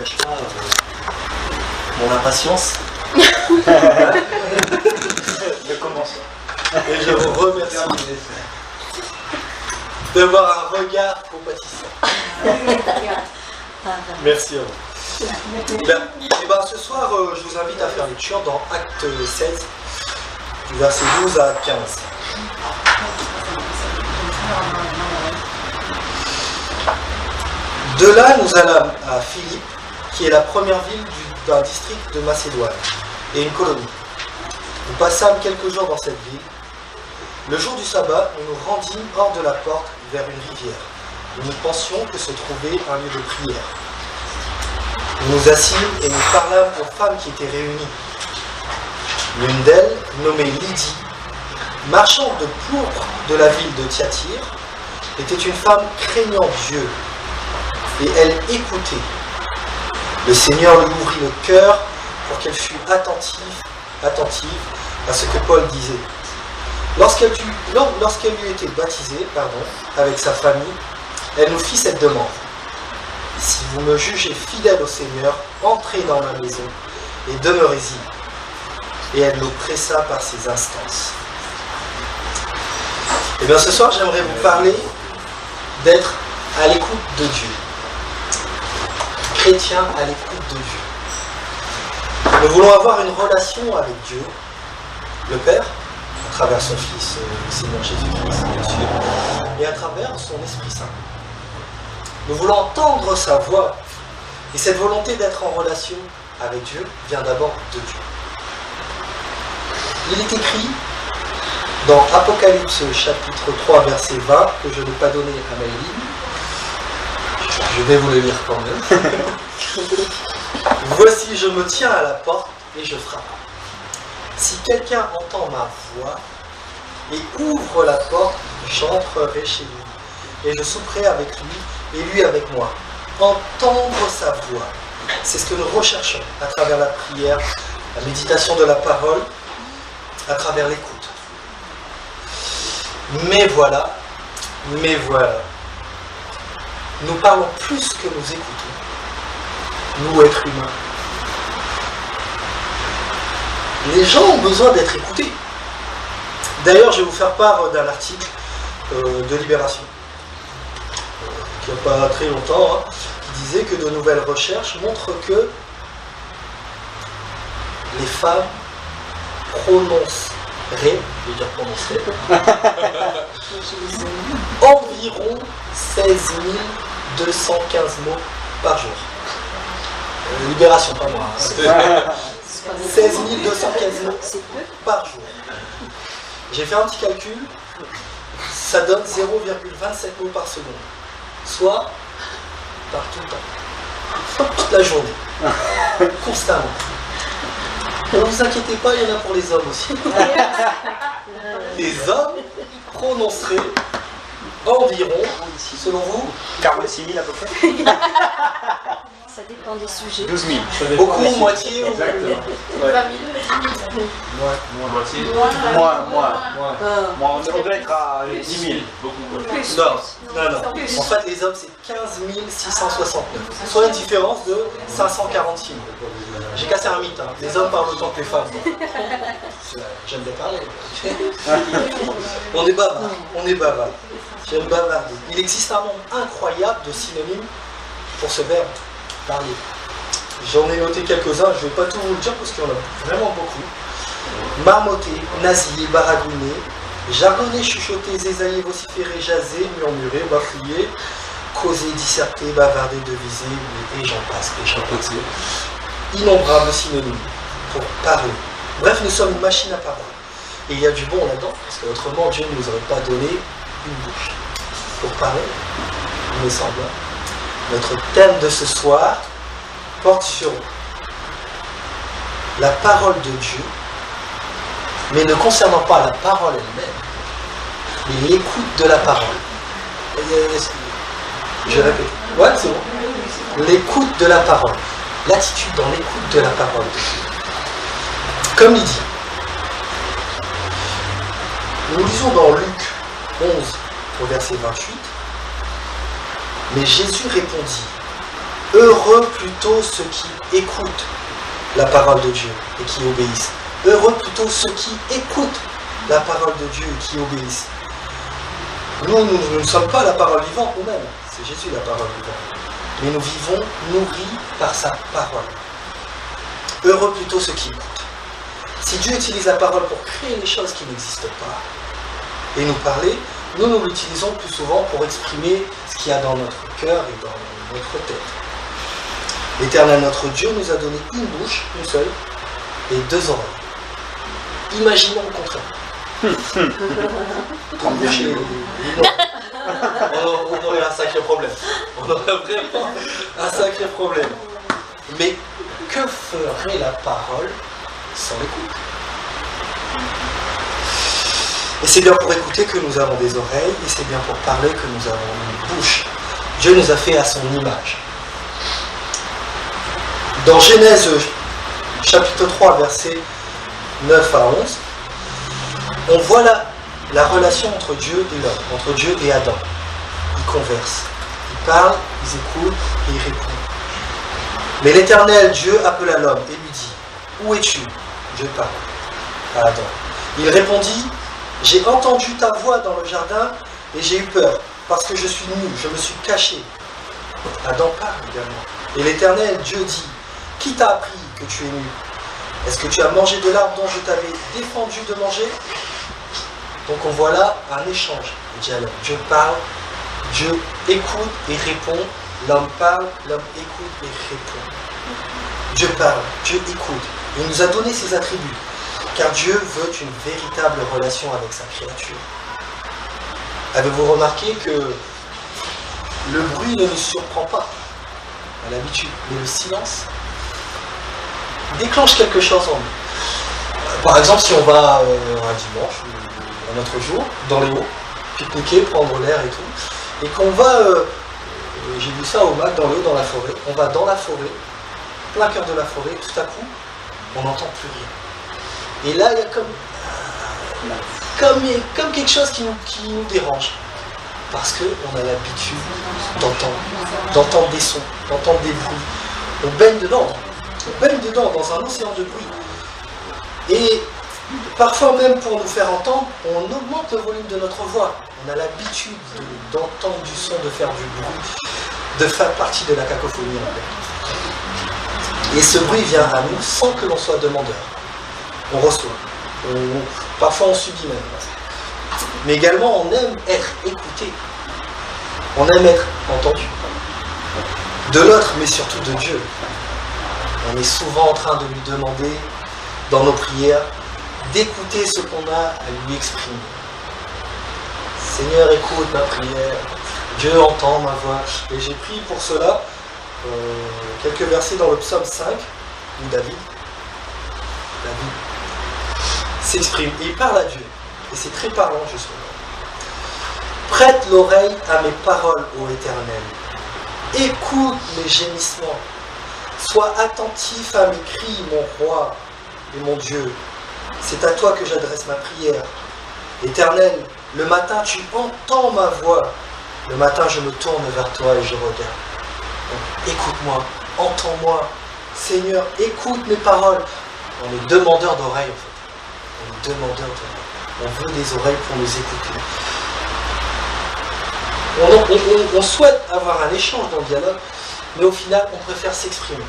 cache pas mon impatience. Je commence. Et je vous remercie d'avoir un regard compatissant. Merci à vous. Ce soir, je vous invite à faire lecture dans Acte 16, du verset 12 à 15. De là, nous allâmes à Philippe, qui est la première ville d'un district de Macédoine, et une colonie. Nous passâmes quelques jours dans cette ville. Le jour du sabbat, nous nous rendîmes hors de la porte vers une rivière, où nous pensions que se trouvait un lieu de prière. Nous nous assîmes et nous parlâmes aux femmes qui étaient réunies. L'une d'elles, nommée Lydie, marchande de pourpre de la ville de Thyatire, était une femme craignant Dieu, et elle écoutait. Le Seigneur lui ouvrit le cœur pour qu'elle fût attentive à ce que Paul disait. Lorsqu'elle eut été baptisée, avec sa famille, elle nous fit cette demande. Si vous me jugez fidèle au Seigneur, entrez dans ma maison et demeurez-y. Et elle nous pressa par ses instances. Et bien ce soir, j'aimerais vous parler d'être à l'écoute de Dieu. Chrétien à l'écoute de Dieu. Nous voulons avoir une relation avec Dieu, le Père, à travers son Fils, le Seigneur Jésus-Christ, bien sûr, et à travers son Esprit Saint. Nous voulons entendre sa voix, et cette volonté d'être en relation avec Dieu vient d'abord de Dieu. Il est écrit dans Apocalypse chapitre 3 verset 20, que je n'ai pas donné à Maëline. Je vais vous le lire quand même. Voici, je me tiens à la porte et je frappe. Si quelqu'un entend ma voix et ouvre la porte, j'entrerai chez lui et je souperai avec lui et lui avec moi. Entendre sa voix, c'est ce que nous recherchons à travers la prière, la méditation de la parole, à travers l'écoute. Mais voilà, nous parlons plus que nous écoutons, nous êtres humains. Les gens ont besoin d'être écoutés. D'ailleurs, je vais vous faire part d'un article de Libération, qui n'a pas très longtemps, qui disait que de nouvelles recherches montrent que les femmes prononceraient environ 16 215 mots par jour. Libération, pas moi. 16 215 mots par jour. J'ai fait un petit calcul, ça donne 0,27 mots par seconde. Soit par tout le temps. Toute la journée. Constamment. Ne vous inquiétez pas, il y en a pour les hommes aussi. Les hommes prononceraient environ, selon vous, 46 000 à peu près. Ça dépend des sujets. 12 000. Beaucoup, moitié ou... Exactement. 20 000. Moitié. Moins. On devrait être à 10 000. Plus. Non. En fait, les hommes, c'est 15 669. Soit une différence de 546 000. J'ai cassé un mythe. Les hommes parlent autant que les femmes. J'aime bien parler. On est bavard. J'aime bavarder. Il existe un nombre incroyable de synonymes pour ce verbe, parler. J'en ai noté quelques-uns, je ne vais pas tout vous le dire parce qu'il y en a vraiment beaucoup. Marmotter, nasiller, baragouiner, jargonner, chuchoter, zézailler, vociférer, jaser, murmurer, bafouiller, causer, disserter, bavarder, deviser, et j'en passe, et chanter. Innombrables synonymes pour parler. Bref, nous sommes une machine à parole. Et il y a du bon là-dedans, parce qu'autrement, Dieu ne nous aurait pas donné une bouche pour parler, il me semble. Notre thème de ce soir porte sur la parole de Dieu, mais ne concernant pas la parole elle-même, mais l'écoute de la parole. Je répète. Ouais, c'est bon. L'écoute de la parole. L'attitude dans l'écoute de la parole de Dieu. Comme il dit, nous lisons dans Luc 11 au verset 28, mais Jésus répondit, Heureux plutôt ceux qui écoutent la parole de Dieu et qui obéissent. Heureux plutôt ceux qui écoutent la parole de Dieu et qui obéissent. Nous ne sommes pas la parole vivante nous-mêmes, c'est Jésus la parole vivante. Mais nous vivons nourris par sa parole. Heureux plutôt ceux qui écoutent. Si Dieu utilise la parole pour créer les choses qui n'existent pas et nous parler, nous l'utilisons plus souvent pour exprimer ce qu'il y a dans notre cœur et dans notre tête. L'Éternel notre Dieu nous a donné une bouche, une seule, et 2 oreilles. Imaginons le contraire. On aurait un sacré problème. On aurait vraiment un sacré problème. Mais que ferait la parole sans l'écoute? Et c'est bien pour écouter que nous avons des oreilles, et c'est bien pour parler que nous avons une bouche. Dieu nous a fait à son image. Dans Genèse chapitre 3, versets 9 à 11, on voit la relation entre Dieu et l'homme, entre Dieu et Adam. Ils conversent, ils parlent, ils écoutent et ils répondent. Mais l'Éternel Dieu appela l'homme et lui dit, « Où es-tu » Dieu parle à Adam. Il répondit, « J'ai entendu ta voix dans le jardin et j'ai eu peur, parce que je suis nu, je me suis caché. » Adam parle également. Et l'Éternel Dieu dit, « Qui t'a appris que tu es nu? Est-ce que tu as mangé de l'arbre dont je t'avais défendu de manger ?» Donc on voit là un échange, un dialogue. Dieu parle, Dieu écoute et répond. L'homme parle, l'homme écoute et répond. Dieu parle, Dieu écoute. Il nous a donné ses attributs, car Dieu veut une véritable relation avec sa créature. Avez-vous remarqué que le bruit ne nous surprend pas à l'habitude, mais le silence déclenche quelque chose en nous. Par exemple, si on va un dimanche ou un autre jour, dans les hauts, pique-niquer, prendre l'air et tout, et qu'on va, j'ai vu ça au Mac, dans les hauts, dans la forêt, on va dans la forêt, plein cœur de la forêt, tout à coup, on n'entend plus rien. Et là, il y a comme quelque chose qui nous dérange. Parce qu'on a l'habitude d'entendre des sons, d'entendre des bruits. On baigne dedans dans un océan de bruit. Et parfois même pour nous faire entendre, on augmente le volume de notre voix. On a l'habitude d'entendre du son, de faire du bruit, de faire partie de la cacophonie en fait. Et ce bruit vient à nous sans que l'on soit demandeur. On reçoit. Parfois on subit même. Mais également on aime être écouté. On aime être entendu. De l'autre, mais surtout de Dieu. On est souvent en train de lui demander, dans nos prières, d'écouter ce qu'on a à lui exprimer. Seigneur, écoute ma prière. Dieu entend ma voix. Et j'ai pris pour cela quelques versets dans le psaume 5, où David s'exprime. Et il parle à Dieu. Et c'est très parlant, justement. Prête l'oreille à mes paroles, ô Éternel. Écoute mes gémissements. Sois attentif à mes cris, mon roi et mon Dieu. C'est à toi que j'adresse ma prière. Éternel, le matin tu entends ma voix. Le matin je me tourne vers toi et je regarde. Donc, écoute-moi, entends-moi. Seigneur, écoute mes paroles. On est demandeur d'oreilles en fait. On est demandeur d'oreilles. On veut des oreilles pour nous écouter. On souhaite avoir un échange dans le dialogue, mais au final, on préfère s'exprimer.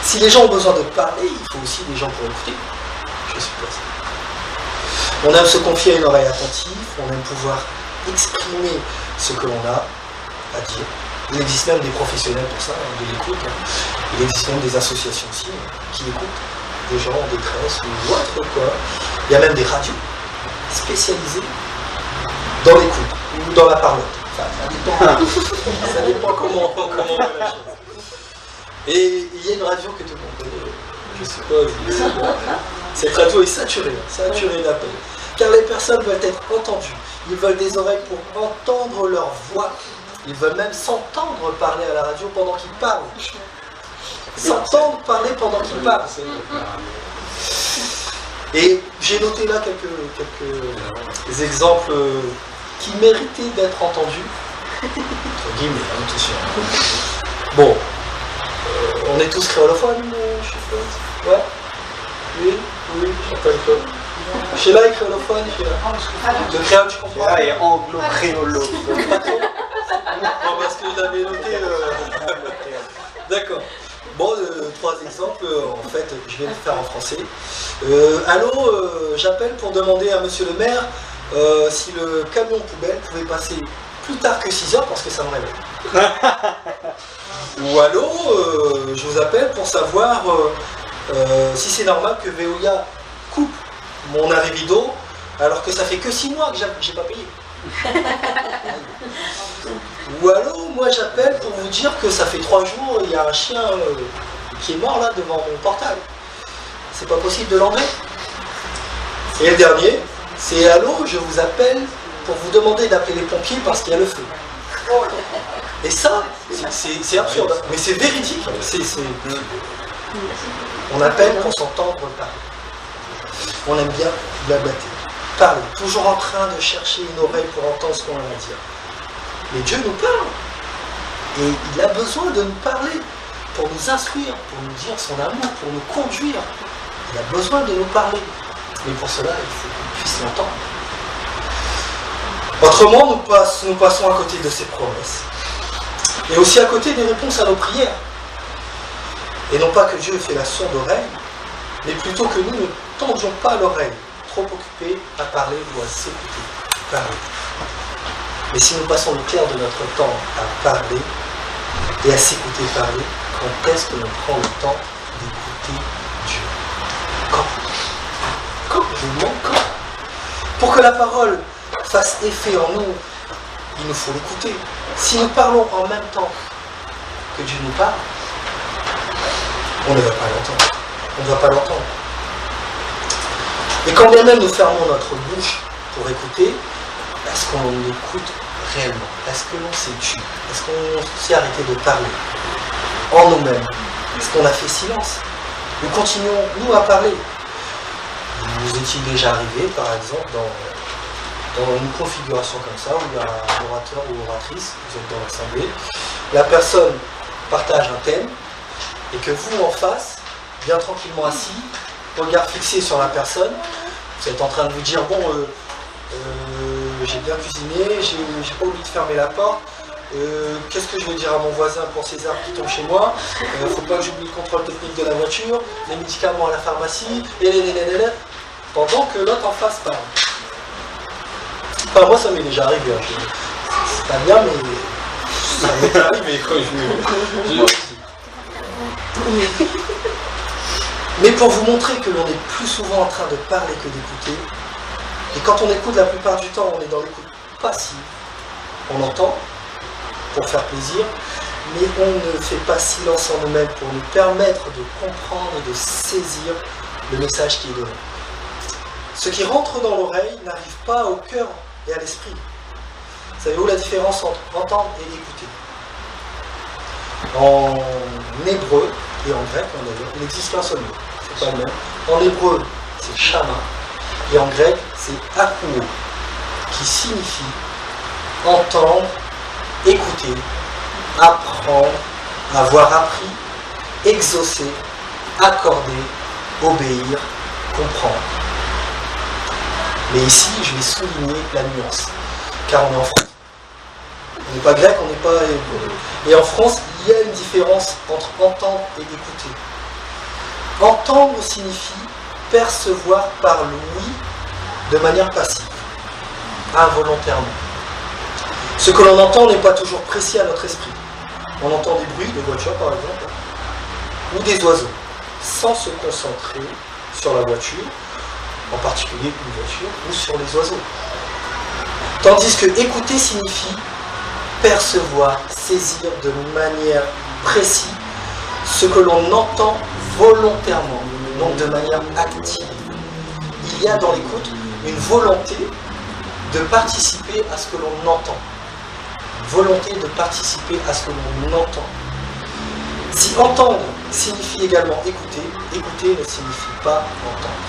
Si les gens ont besoin de parler, il faut aussi des gens pour écouter, je suppose. On aime se confier à une oreille attentive, on aime pouvoir exprimer ce que l'on a à dire. Il existe même des professionnels pour ça, de l'écoute. Il existe même des associations aussi qui écoutent des gens en détresse ou autre quoi. Il y a même des radios spécialisées dans l'écoute ou dans la parlotte. Ça dépend comment on veut la chose. Et il y a une radio que tout le monde connaît, je suppose. Cette radio est saturée d'appels. Car les personnes veulent être entendues. Ils veulent des oreilles pour entendre leur voix. Ils veulent même s'entendre parler à la radio pendant qu'ils parlent. S'entendre parler pendant qu'ils parlent. Et j'ai noté là quelques exemples qui méritaient d'être entendus. guillemets, attention. Bon, on est tous créolophones, je suppose. Ouais. Oui, oui, j'appelle quoi. Sheila est créolophone, Sheila. Le créole, tu comprends? Sheila est anglo-créolophone. Non, parce que j'avais noté. D'accord. Bon, 3 exemples, en fait, je vais le faire en français. Allô, j'appelle pour demander à monsieur le maire si le camion poubelle pouvait passer plus tard que 6 heures parce que ça me réveille. Ou allô, je vous appelle pour savoir si c'est normal que Veolia coupe mon arrivée d'eau alors que ça fait que 6 mois que j'ai pas payé. Ou allô, moi j'appelle pour vous dire que ça fait 3 jours, il y a un chien qui est mort là devant mon portail. C'est pas possible de l'enlever. Et le dernier, c'est allô, je vous appelle pour vous demander d'appeler les pompiers parce qu'il y a le feu. Et ça, c'est absurde, hein. Mais c'est véridique. On appelle pour s'entendre parler. On aime bien blablater, parler, toujours en train de chercher une oreille pour entendre ce qu'on a à dire. Mais Dieu nous parle. Et il a besoin de nous parler pour nous instruire, pour nous dire son amour, pour nous conduire. Il a besoin de nous parler. Mais pour cela, il faut qu'on puisse l'entendre. Autrement, nous passons à côté de ses promesses. Et aussi à côté des réponses à nos prières. Et non pas que Dieu fait la sourde oreille, mais plutôt que nous ne tendions pas l'oreille, trop occupés à parler ou à s'écouter parler. Mais si nous passons le clair de notre temps à parler et à s'écouter parler, quand est-ce que l'on prend le temps d'écouter Dieu? Quand je vous demande quand. Pour que la parole fasse effet en nous, il nous faut l'écouter. Si nous parlons en même temps que Dieu nous parle, on ne va pas l'entendre. On ne va pas l'entendre. Et quand bien même nous fermons notre bouche pour écouter, est-ce qu'on écoute réellement? Est-ce que l'on s'est tu? Est-ce qu'on s'est arrêté de parler en nous-mêmes? Est-ce qu'on a fait silence? Nous continuons, nous, à parler. Vous étiez déjà arrivé, par exemple, dans une configuration comme ça, où il y a un orateur ou oratrice, vous êtes dans l'assemblée, la personne partage un thème, et que vous, en face, bien tranquillement assis, regard fixé sur la personne, vous êtes en train de vous dire, bon, j'ai bien cuisiné, j'ai pas oublié de fermer la porte, qu'est-ce que je vais dire à mon voisin pour ces arbres qui tombent chez moi, faut pas que j'oublie le contrôle technique de la voiture, les médicaments à la pharmacie, pendant que l'autre en face parle. Enfin, moi ça m'est déjà arrivé, hein. C'est pas bien, mais ça m'est arrivé quand Mais pour vous montrer que l'on est plus souvent en train de parler que d'écouter, et quand on écoute, la plupart du temps, on est dans l'écoute passive. On entend pour faire plaisir, mais on ne fait pas silence en nous-mêmes pour nous permettre de comprendre et de saisir le message qui est donné. Ce qui rentre dans l'oreille n'arrive pas au cœur et à l'esprit. Savez-vous la différence entre entendre et écouter? En hébreu et en grec, il n'existe qu'un seul mot, c'est pas le même. En hébreu, c'est shama, et en grec, c'est akouo, qui signifie entendre, écouter, apprendre, avoir appris, exaucer, accorder, obéir, comprendre. Mais ici, je vais souligner la nuance, car on est en France. On n'est pas grec, on n'est pas hébreu. Et en France, il y a une différence entre entendre et écouter. Entendre signifie percevoir par l'ouïe de manière passive, involontairement. Ce que l'on entend n'est pas toujours précis à notre esprit. On entend des bruits de voitures par exemple, ou des oiseaux, sans se concentrer sur la voiture, en particulier une voiture, ou sur les oiseaux. Tandis que écouter signifie percevoir, saisir de manière précise ce que l'on entend volontairement, donc de manière active. Il y a dans l'écoute une volonté de participer à ce que l'on entend. Volonté de participer à ce que l'on entend. Si entendre signifie également écouter, écouter ne signifie pas entendre.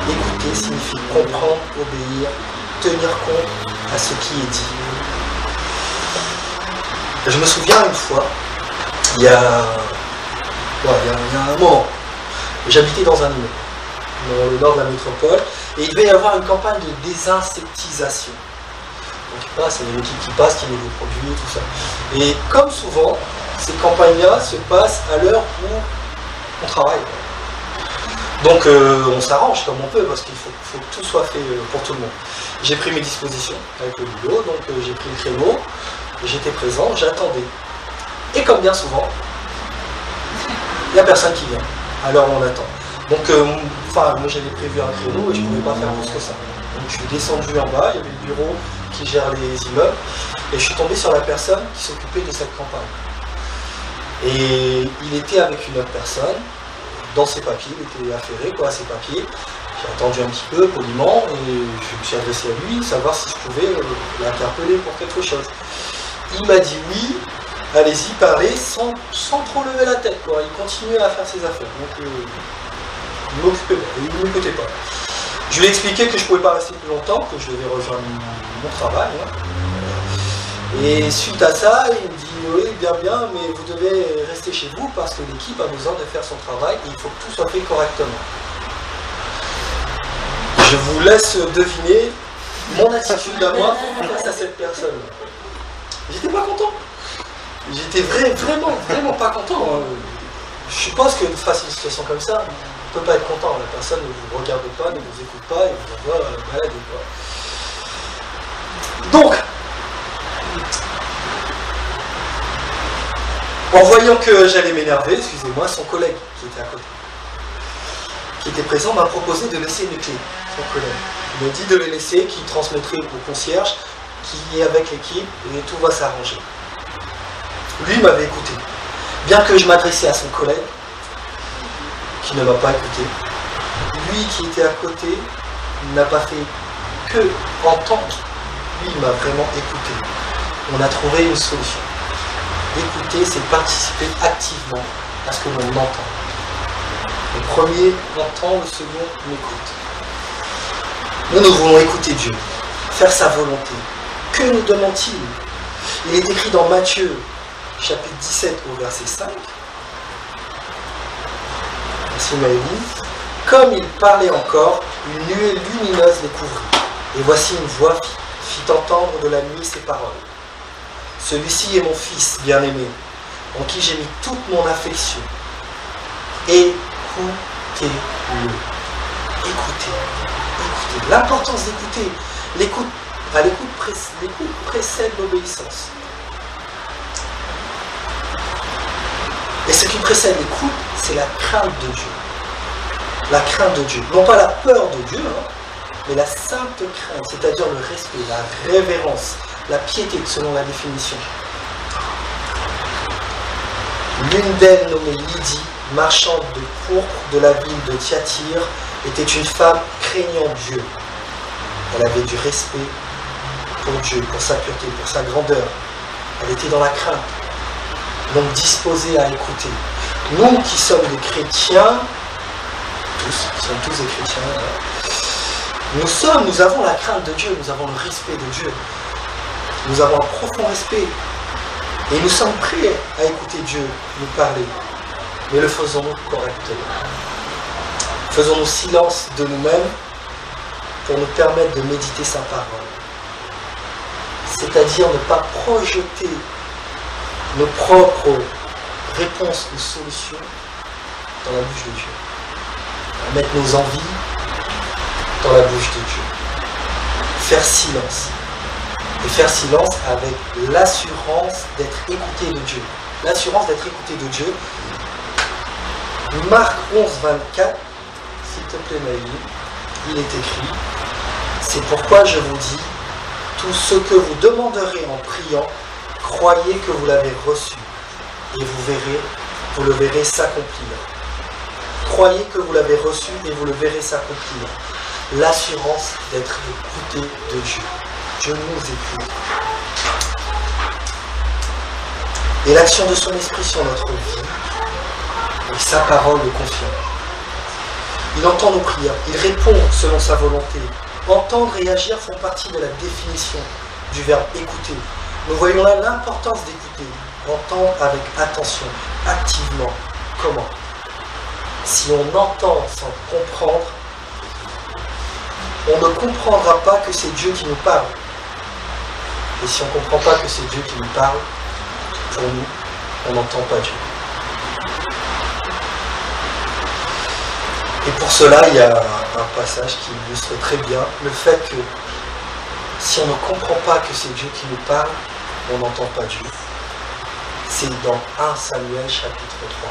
Écouter signifie comprendre, obéir, tenir compte à ce qui est dit. Je me souviens une fois, il y a un moment, j'habitais dans un immeuble, dans le nord de la métropole, et il devait y avoir une campagne de désinsectisation. Donc il y a une équipe qui passe, qui met des produits, tout ça. Et comme souvent, ces campagnes-là se passent à l'heure où on travaille. Donc on s'arrange comme on peut, parce qu'il faut que tout soit fait pour tout le monde. J'ai pris mes dispositions avec le boulot, donc j'ai pris le créneau, j'étais présent, j'attendais. Et comme bien souvent, il n'y a personne qui vient à l'heure où on attend. Donc moi j'avais prévu un créneau et je ne pouvais pas faire plus que ça. Donc je suis descendu en bas, il y avait le bureau qui gère les immeubles, et je suis tombé sur la personne qui s'occupait de cette campagne. Et il était avec une autre personne, dans ses papiers, il était affairé à ses papiers. J'ai attendu un petit peu, poliment, et je me suis adressé à lui, savoir si je pouvais l'interpeller pour quelque chose. Il m'a dit oui, allez-y, parlez, sans trop lever la tête, quoi. Il continuait à faire ses affaires. Donc il ne m'écoutait pas. Je lui ai expliqué que je ne pouvais pas rester plus longtemps, que je devais rejoindre mon travail. Et suite à ça, il me dit oui, bien, mais vous devez rester chez vous parce que l'équipe a besoin de faire son travail et il faut que tout soit fait correctement. Je vous laisse deviner mon attitude à moi face à cette personne. J'étais pas content. J'étais vraiment pas content. Je suppose que face à une situation comme ça, on ne peut pas être content. La personne ne vous regarde pas, ne vous écoute pas et vous envoie balader. Donc, en voyant que j'allais m'énerver, excusez-moi, son collègue qui était à côté, qui était présent, m'a proposé de laisser mes clés. Son collègue. Il m'a dit de les laisser, qu'il transmettrait au concierge, qui est avec l'équipe, et tout va s'arranger. Lui m'avait écouté. Bien que je m'adressais à son collègue, qui ne m'a pas écouté, lui qui était à côté n'a pas fait que entendre. Lui, il m'a vraiment écouté. On a trouvé une solution. Écouter, c'est participer activement à ce que l'on entend. Le premier entend, le second m'écoute. Nous voulons écouter Dieu, faire sa volonté. Que nous demande-t-il? Il est écrit dans Matthieu, chapitre 17, au verset 5. Merci Maëlie. Comme il parlait encore, une nuée lumineuse les couvrit. Et voici une voix fit entendre de la nuit ces paroles. Celui-ci est mon fils bien-aimé, en qui j'ai mis toute mon affection. Écoutez-le. Écoutez. L'importance d'écouter. L'écoute précède l'obéissance. Et ce qui précède l'écoute, c'est la crainte de Dieu. La crainte de Dieu. Non pas la peur de Dieu, mais la sainte crainte, c'est-à-dire le respect, la révérence, la piété, selon la définition. L'une d'elles, nommée Lydie, marchande de pourpre de la ville de Thyatire, était une femme craignant Dieu. Elle avait du respect pour Dieu, pour sa pureté, pour sa grandeur. Elle était dans la crainte, donc disposée à écouter. Nous qui sommes des chrétiens, nous sommes tous des chrétiens, nous avons la crainte de Dieu, nous avons le respect de Dieu. Nous avons un profond respect. Et nous sommes prêts à écouter Dieu nous parler. Mais le faisons-nous correctement? Faisons-nous silence de nous-mêmes pour nous permettre de méditer sa parole. C'est-à-dire ne pas projeter nos propres réponses ou solutions dans la bouche de Dieu. Mettre nos envies dans la bouche de Dieu. Faire silence. Et faire silence avec l'assurance d'être écouté de Dieu. L'assurance d'être écouté de Dieu. Marc 11, 24, s'il te plaît Maëlie, il est écrit, c'est pourquoi je vous dis, tout ce que vous demanderez en priant, croyez que vous l'avez reçu, et vous le verrez s'accomplir. Croyez que vous l'avez reçu et vous le verrez s'accomplir. L'assurance d'être écouté de Dieu. Dieu nous écoute. Et l'action de son esprit sur notre vie, et sa parole le confirme. Il entend nos prières, il répond selon sa volonté. Entendre et agir font partie de la définition du verbe écouter. Nous voyons là l'importance d'écouter, d'entendre avec attention, activement. Comment? Si on entend sans comprendre, on ne comprendra pas que c'est Dieu qui nous parle. Et si on ne comprend pas que c'est Dieu qui nous parle, pour nous, on n'entend pas Dieu. Et pour cela, il y a un passage qui illustre très bien le fait que si on ne comprend pas que c'est Dieu qui nous parle, on n'entend pas Dieu. C'est dans 1 Samuel chapitre 3.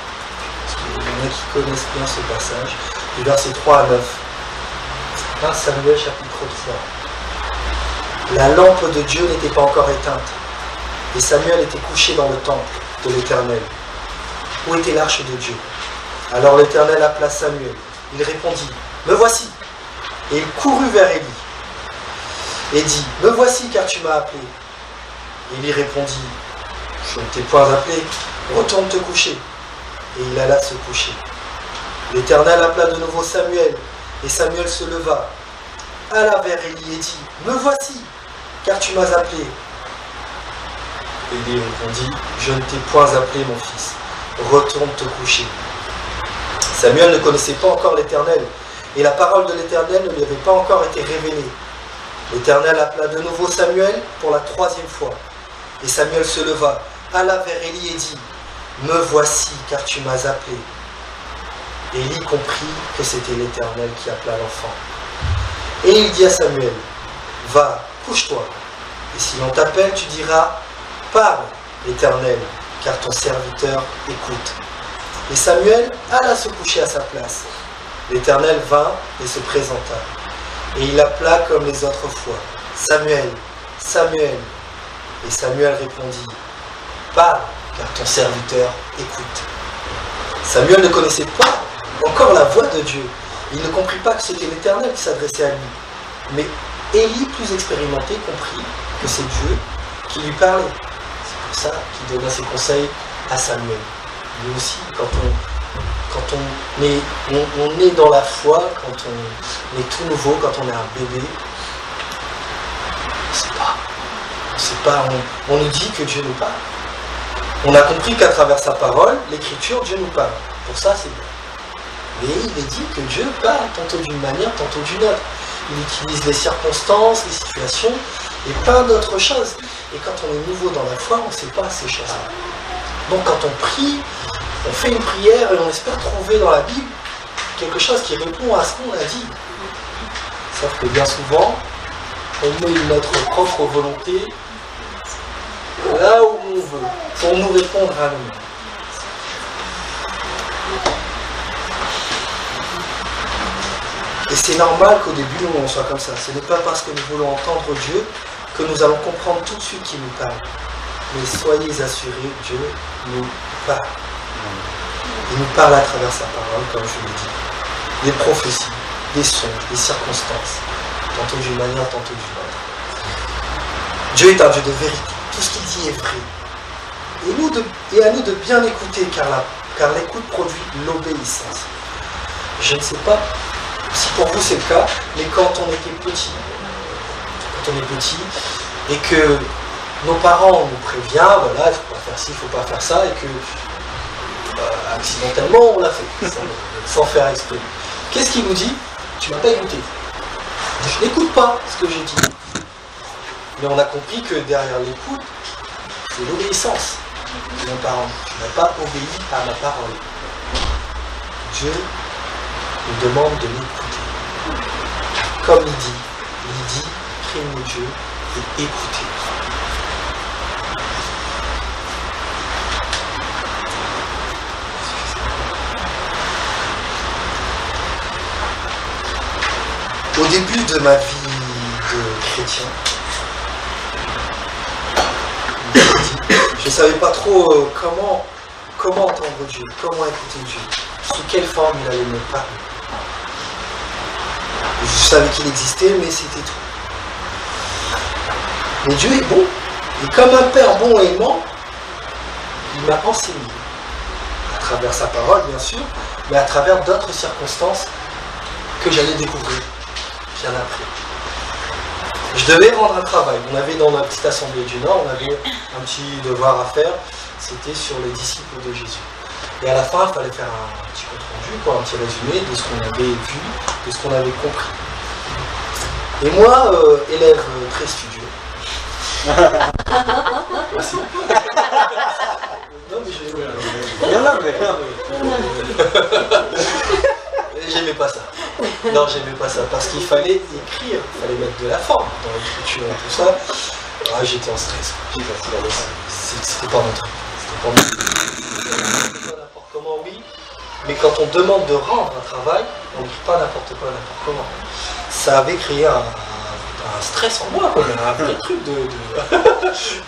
Il y en a qui connaissent bien ce passage, du verset 3 à 9. 1 Samuel chapitre 3. La lampe de Dieu n'était pas encore éteinte, et Samuel était couché dans le temple de l'Éternel. Où était l'arche de Dieu? Alors l'Éternel appela Samuel. Il répondit, me voici. Et il courut vers Élie et dit, me voici car tu m'as appelé. Élie répondit, je ne t'ai point appelé, retourne te coucher. Et il alla se coucher. L'Éternel appela de nouveau Samuel, et Samuel se leva, alla vers Élie et dit, me voici car tu m'as appelé. Élie répondit, je ne t'ai point appelé mon fils, retourne te coucher. Samuel ne connaissait pas encore l'Éternel, et la parole de l'Éternel ne lui avait pas encore été révélée. L'Éternel appela de nouveau Samuel pour la 3e fois. Et Samuel se leva, alla vers Élie et dit, me voici car tu m'as appelé. Élie comprit que c'était l'Éternel qui appela l'enfant. Et il dit à Samuel, va, couche-toi, et si l'on t'appelle, tu diras, parle, l'Éternel, car ton serviteur écoute. Et Samuel alla se coucher à sa place. L'Éternel vint et se présenta. Et il appela comme les autres fois, Samuel, Samuel. Et Samuel répondit, parle, car ton serviteur écoute. Samuel ne connaissait pas encore la voix de Dieu. Il ne comprit pas que c'était l'Éternel qui s'adressait à lui. Mais Élie, plus expérimenté, comprit que c'est Dieu qui lui parlait. C'est pour ça qu'il donna ses conseils à Samuel. Lui aussi, quand on est dans la foi, quand on est tout nouveau, quand on est un bébé, on ne sait pas, on nous dit que Dieu nous parle. On a compris qu'à travers sa parole, l'écriture, Dieu nous parle. Pour ça, c'est bien. Mais il est dit que Dieu parle tantôt d'une manière, tantôt d'une autre. Il utilise les circonstances, les situations et plein d'autres choses. Et quand on est nouveau dans la foi, on ne sait pas ces choses-là. Donc quand on prie, on fait une prière et on espère trouver dans la Bible quelque chose qui répond à ce qu'on a dit. Sauf que bien souvent, on met notre propre volonté là où on veut, pour nous répondre à nous-mêmes. Et c'est normal qu'au début, on soit comme ça. Ce n'est pas parce que nous voulons entendre Dieu que nous allons comprendre tout de suite qu'il nous parle. Mais soyez assurés, Dieu nous parle. Il nous parle à travers sa parole, comme je l'ai dit. Des prophéties, des songes, des circonstances. Tantôt d'une manière, tantôt d'une autre. Dieu est un Dieu de vérité. Tout ce qu'il dit est vrai. Et à nous de bien écouter, car l'écoute produit l'obéissance. Je ne sais pas si pour vous c'est le cas, mais quand on était petit, et que nos parents nous préviennent, voilà, il ne faut pas faire ci, il ne faut pas faire ça, et que accidentellement on l'a fait, sans faire exprès. Qu'est-ce qu'il nous dit? Tu m'as pas écouté. Je n'écoute pas ce que j'ai dit. Mais on a compris que derrière l'écoute, c'est l'obéissance de nos parents. Tu n'as pas obéi à ma parole. Dieu nous demande de l'écouter. Comme il dit, craignez Dieu et écoutez. Au début de ma vie de chrétien, je ne savais pas trop comment entendre Dieu, comment écouter Dieu, sous quelle forme il allait me parler. Je savais qu'il existait, mais c'était tout. Mais Dieu est bon, et comme un père bon et aimant, il m'a enseigné, à travers sa parole bien sûr, mais à travers d'autres circonstances que j'allais découvrir bien après. Je devais rendre un travail. On avait dans notre petite assemblée du Nord, on avait un petit devoir à faire, c'était sur les disciples de Jésus. Et à la fin, il fallait faire un petit compte rendu, quoi, un petit résumé de ce qu'on avait vu, de ce qu'on avait compris. Et moi, élève très studieux. Merci. Non, mais j'aimais pas ça. Non, j'aimais pas ça. Parce qu'il fallait écrire, il fallait mettre de la forme dans l'écriture et tout ça. Ah, j'étais en stress. C'était pas mon truc. C'était pas n'importe comment, oui. Mais quand on demande de rendre un travail, on n'écrit pas n'importe quoi, n'importe comment. Ça avait créé un stress en moi, quoi. Un vrai truc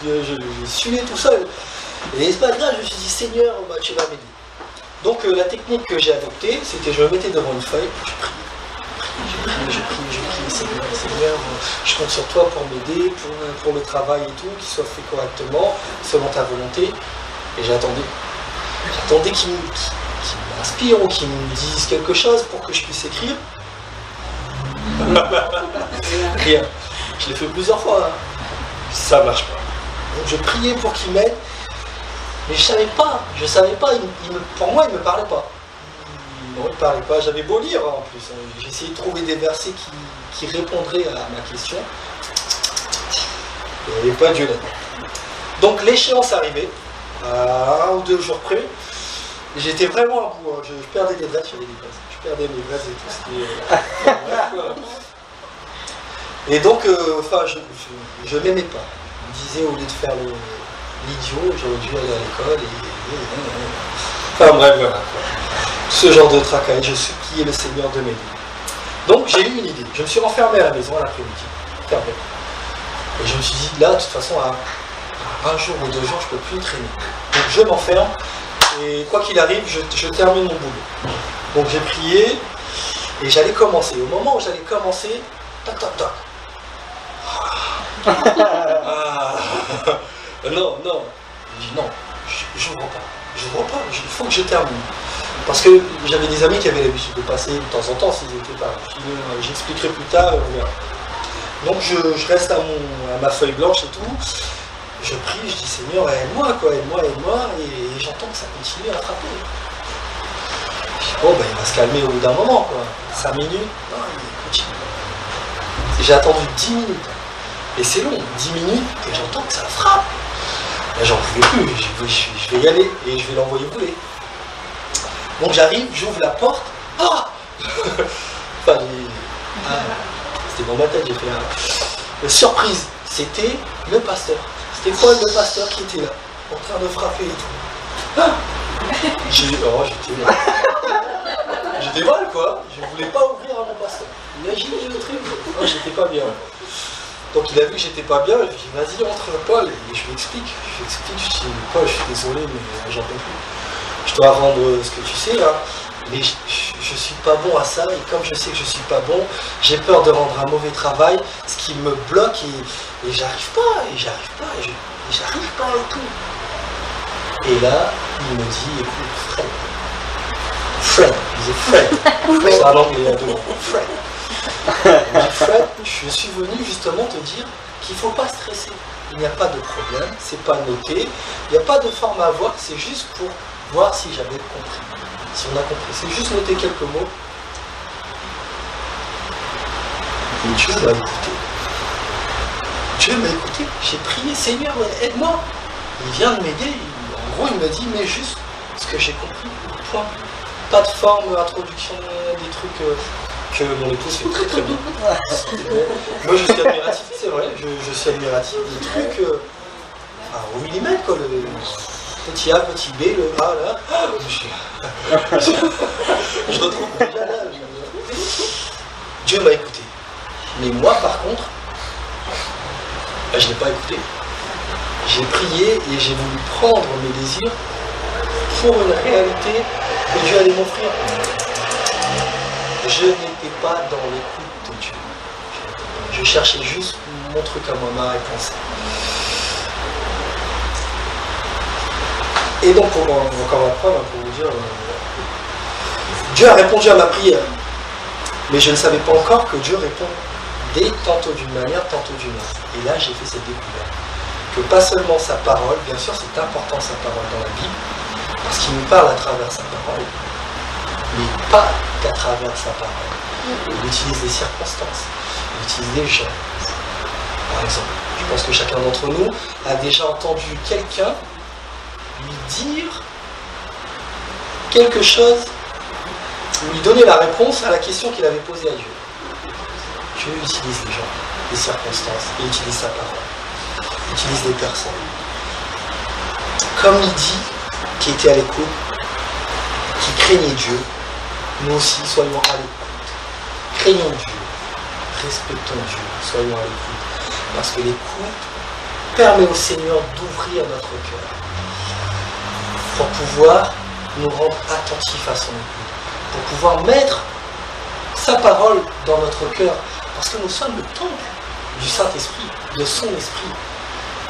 je suais tout seul. Et c'est pas grave, je me suis dit, Seigneur, bah, tu vas m'aider. Donc la technique que j'ai adoptée, c'était je me mettais devant une feuille, je priais, Seigneur, je compte sur toi pour m'aider, pour le travail et tout, qu'il soit fait correctement, selon ta volonté. Et j'attendais qu'il m'inspire ou qu'il me dise quelque chose pour que je puisse écrire. Rien. Je l'ai fait plusieurs fois, hein. Ça marche pas. Donc je priais pour qu'il m'aide. Mais je savais pas, pour moi il me parlait pas. Non, il me parlait pas, j'avais beau lire en plus. J'ai essayé de trouver des versets qui répondraient à ma question. Il n'y avait pas Dieu là-dedans. Donc l'échéance arrivait, à 1 ou 2 jours près. J'étais vraiment à bout, hein. Je perdais des dates, j'avais des bases. Je perdais mes bases et tout ce qui est... Et donc, je m'aimais pas. Je me disais, au lieu de faire l'idiot, j'aurais dû aller à l'école Enfin bref, voilà. Ce genre de tracaille, je suppliais le Seigneur de m'aider. Donc j'ai eu une idée. Je me suis renfermé à la maison à l'après-midi. Fermé. Et je me suis dit, là, de toute façon, à 1 jour ou 2 jours, je ne peux plus traîner. Donc je m'enferme, et quoi qu'il arrive, je termine mon boulot. Donc j'ai prié, et j'allais commencer. Au moment où j'allais commencer, toc toc toc. Non. Je dis non, j'ouvre pas, il faut que je termine. Parce que j'avais des amis qui avaient l'habitude de passer de temps en temps s'ils n'étaient pas. J'expliquerai plus tard, on verra. Donc je reste à ma feuille blanche et tout. Je prie, je dis Seigneur, aide-moi, et j'entends que ça continue à frapper. Je dis bon, il va se calmer au bout d'un moment, quoi. 5 minutes, non, il continue. J'ai attendu 10 minutes. Et c'est long, 10 minutes, et j'entends que ça frappe. Là, j'en pouvais plus, je vais y aller, et je vais l'envoyer bouler. Donc j'arrive, j'ouvre la porte, c'était dans ma tête, j'ai fait surprise, c'était le pasteur. C'était Paul le pasteur qui était là, en train de frapper et tout. J'étais mal, quoi, je voulais pas ouvrir à mon pasteur. Imaginez le truc, moi j'étais pas bien. Donc il a vu que j'étais pas bien, je lui ai dit vas-y entre Paul, et je lui explique, je dis Paul, je suis désolé, mais j'en peux plus. Je dois rendre ce que tu sais, hein, mais je suis pas bon à ça, et comme je sais que je suis pas bon, j'ai peur de rendre un mauvais travail, ce qui me bloque, et j'arrive pas et tout. Et là, il me dit, écoute, Fred, il disait Fred, c'est un anglais, il y a 2 mots, Fred. Fred, je suis venu justement te dire qu'il ne faut pas stresser. Il n'y a pas de problème, c'est pas noté, il n'y a pas de forme à voir, c'est juste pour voir si j'avais compris. Si on a compris, c'est juste noter quelques mots. Et Dieu m'a écouté. J'ai prié, Seigneur, aide-moi. Il vient de m'aider, en gros il me dit, mais juste ce que j'ai compris, point. Pas de forme, introduction, des trucs... que mon épouse fait très très bien. Moi je suis admiratif, c'est vrai, je suis admiratif des trucs au millimètre, quoi, le petit A, petit B, le A là. Je retrouve déjà là. Dieu m'a écouté. Mais moi par contre, je n'ai pas écouté. J'ai prié et j'ai voulu prendre mes désirs pour une réalité que Dieu allait m'offrir. Je n'étais pas dans l'écoute de Dieu. Je cherchais juste mon truc à moi, ma réponse. Et donc, encore la preuve, pour vous dire, Dieu a répondu à ma prière. Mais je ne savais pas encore que Dieu répond tantôt d'une manière, tantôt d'une autre. Et là, j'ai fait cette découverte. Que pas seulement sa parole, bien sûr c'est important sa parole dans la Bible, parce qu'il nous parle à travers sa parole, mais pas qu'à travers sa parole. Il utilise les circonstances, il utilise les gens. Par exemple, je pense que chacun d'entre nous a déjà entendu quelqu'un lui dire quelque chose, lui donner la réponse à la question qu'il avait posée à Dieu. Dieu utilise les gens, les circonstances, il utilise sa parole, il utilise les personnes. Comme Lydie, qui était à l'écoute, qui craignait Dieu, nous aussi soyons à l'écoute. Craignons Dieu, respectons Dieu, soyons à l'écoute. Parce que l'écoute permet au Seigneur d'ouvrir notre cœur pour pouvoir nous rendre attentifs à son écoute, pour pouvoir mettre sa parole dans notre cœur, parce que nous sommes le temple du Saint-Esprit, de son Esprit.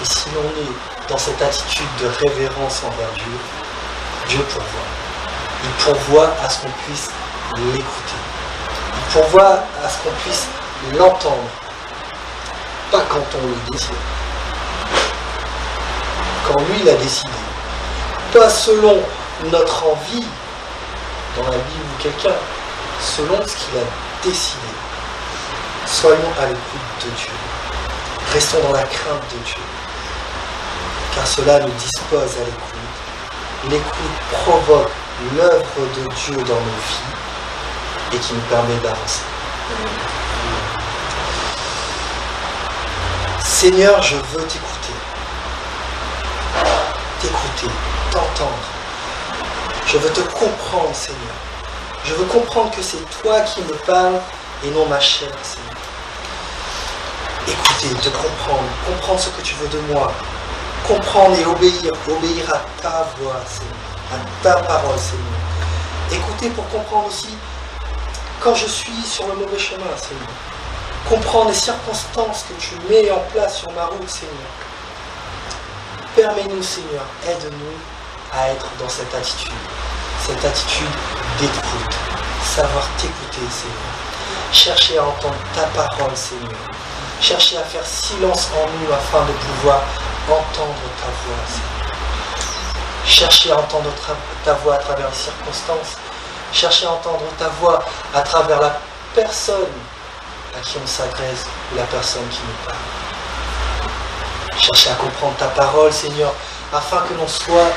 Et si l'on est dans cette attitude de révérence envers Dieu, Dieu pourvoit. Il pourvoit à ce qu'on puisse l'écouter. Il pourvoit à ce qu'on puisse l'entendre. Pas quand on le décide. Quand lui l'a décidé. Pas selon notre envie, dans la Bible ou quelqu'un, selon ce qu'il a décidé. Soyons à l'écoute de Dieu. Restons dans la crainte de Dieu. Car cela nous dispose à l'écoute. L'écoute provoque l'œuvre de Dieu dans nos vies et qui nous permet d'avancer. Seigneur, je veux t'écouter. T'écouter, t'entendre. Je veux te comprendre, Seigneur. Je veux comprendre que c'est toi qui me parles et non ma chair, Seigneur. Écouter, te comprendre ce que tu veux de moi. Comprendre et obéir à ta voix, Seigneur, à ta parole, Seigneur. Écouter pour comprendre aussi quand je suis sur le mauvais chemin, Seigneur. Comprendre les circonstances que tu mets en place sur ma route, Seigneur. Permets-nous, Seigneur, aide-nous à être dans cette attitude d'écoute, savoir t'écouter, Seigneur. Chercher à entendre ta parole, Seigneur. Chercher à faire silence en nous afin de pouvoir entendre ta voix, Seigneur. Chercher à entendre ta voix à travers les circonstances. Chercher à entendre ta voix à travers la personne à qui on s'adresse ou la personne qui nous parle. Chercher à comprendre ta parole, Seigneur, afin que l'on soit